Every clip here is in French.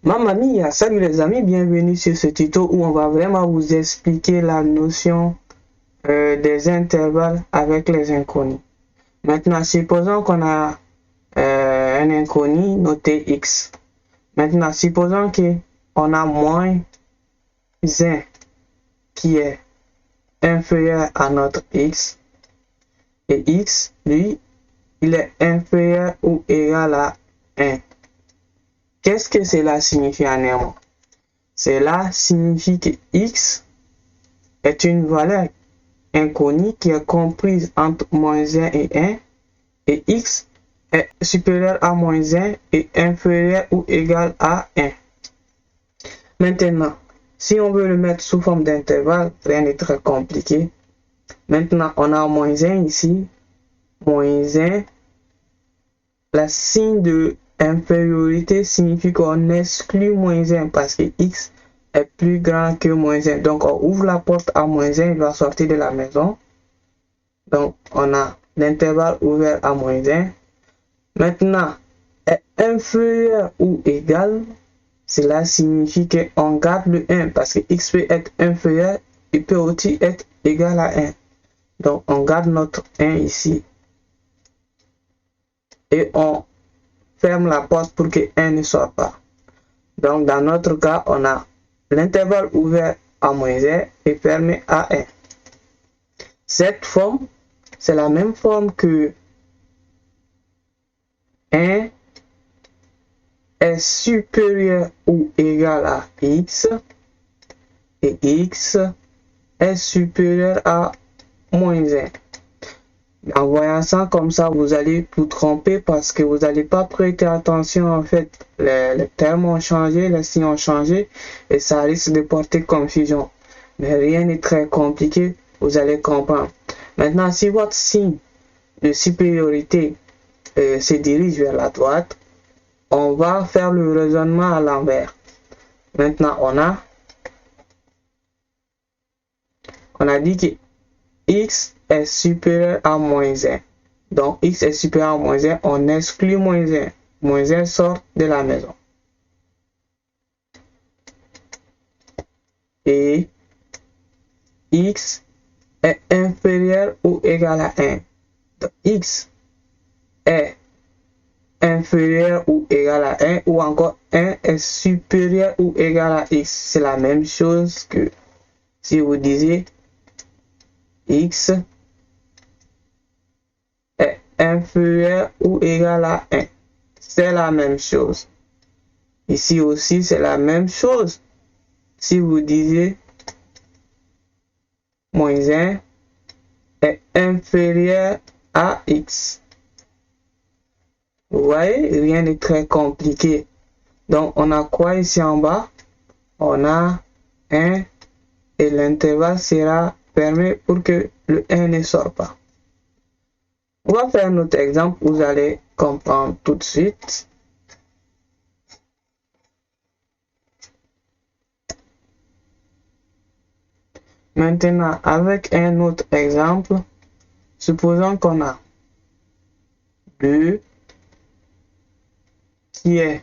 Mamma mia, salut les amis, bienvenue sur ce tuto où on va vraiment vous expliquer la notion des intervalles avec les inconnus. Maintenant, supposons qu'on a un inconnu noté x. Maintenant, supposons qu'on a moins 1 qui est inférieur à notre x et x, lui, il est inférieur ou égal à 1. Qu'est-ce que cela signifie en un mot? Cela signifie que x est une valeur inconnue qui est comprise entre -1 et 1 et x est supérieur à -1 et inférieur ou égal à 1. Maintenant, si on veut le mettre sous forme d'intervalle, rien n'est très compliqué. Maintenant, on a -1 ici, -1. La signe de infériorité signifie qu'on exclut -1 parce que x est plus grand que -1. Donc, on ouvre la porte à -1, il va sortir de la maison. Donc, on a l'intervalle ouvert à -1. Maintenant, est inférieur ou égal, cela signifie qu'on garde le 1 parce que x peut être inférieur, il peut aussi être égal à 1. Donc, on garde notre 1 ici. Et on ferme la porte pour que 1 ne sorte pas. Donc, dans notre cas, on a l'intervalle ouvert à -1 et fermé à 1. Cette forme, c'est la même forme que 1 est supérieur ou égal à x et x est supérieur à -1. En voyant ça comme ça, vous allez vous tromper parce que vous n'allez pas prêter attention. En fait, les termes ont changé, les signes ont changé et ça risque de porter confusion. Mais rien n'est très compliqué, vous allez comprendre. Maintenant, si votre signe de supériorité se dirige vers la droite, on va faire le raisonnement à l'envers. Maintenant, on a dit que x est supérieur à -1. Donc, x est supérieur à -1, on exclut -1. -1 sort de la maison. Et x est inférieur ou égal à 1. Donc, x est inférieur ou égal à 1 ou encore 1 est supérieur ou égal à x. C'est la même chose que si vous disiez x est inférieur ou égal à 1. C'est la même chose. Ici aussi, c'est la même chose. Si vous disiez -1 est inférieur à x. Vous voyez, rien n'est très compliqué. Donc, on a quoi ici en bas? On a 1 et l'intervalle sera fermé pour que le 1 ne sorte pas. On va faire notre exemple, vous allez comprendre tout de suite. Maintenant, avec un autre exemple, supposons qu'on a 2 qui est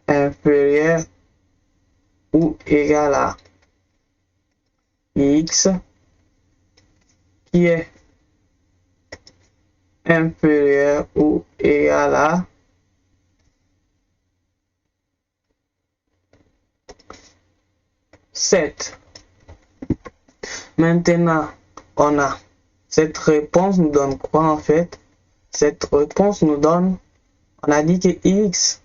inférieur ou égal à x qui est inférieur ou égal à 7. Maintenant, on a cette réponse nous donne quoi en fait? Cette réponse nous donne, on a dit que x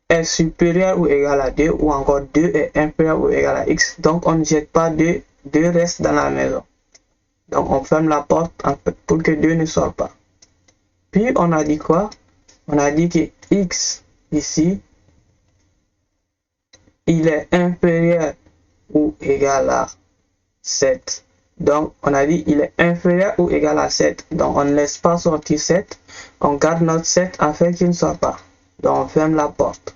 est supérieur ou égal à 2 ou encore 2 est inférieur ou égal à x. Donc, on ne jette pas 2, 2 reste dans la maison. Donc, on ferme la porte en fait, pour que 2 ne sorte pas. Puis, on a dit quoi? On a dit que x ici, il est inférieur ou égal à 7. Donc, on a dit il est inférieur ou égal à 7. Donc, on ne laisse pas sortir 7. On garde notre 7 afin qu'il ne sorte pas. Donc, on ferme la porte.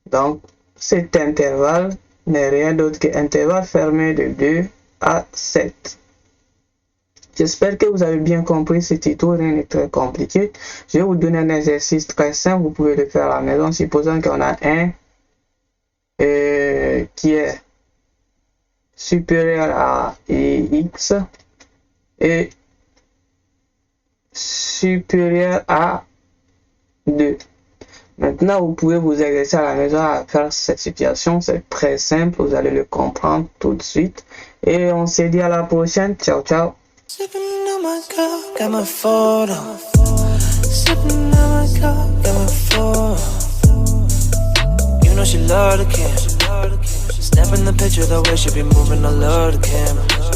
Donc, cet intervalle n'est rien d'autre qu'un intervalle fermé de 2 à 7. J'espère que vous avez bien compris ce tuto, rien n'est très compliqué. Je vais vous donner un exercice très simple, vous pouvez le faire à la maison. Supposons qu'on a un qui est supérieur à x et supérieur à 2. Maintenant, vous pouvez vous exercer à la maison à faire cette situation. C'est très simple, vous allez le comprendre tout de suite. Et on se dit à la prochaine. Ciao, ciao. Sipping on my cup, got my photo. Sipping on my cup, got my photo. You know she love the camera. Snapping the picture the way she be moving, I love the camera.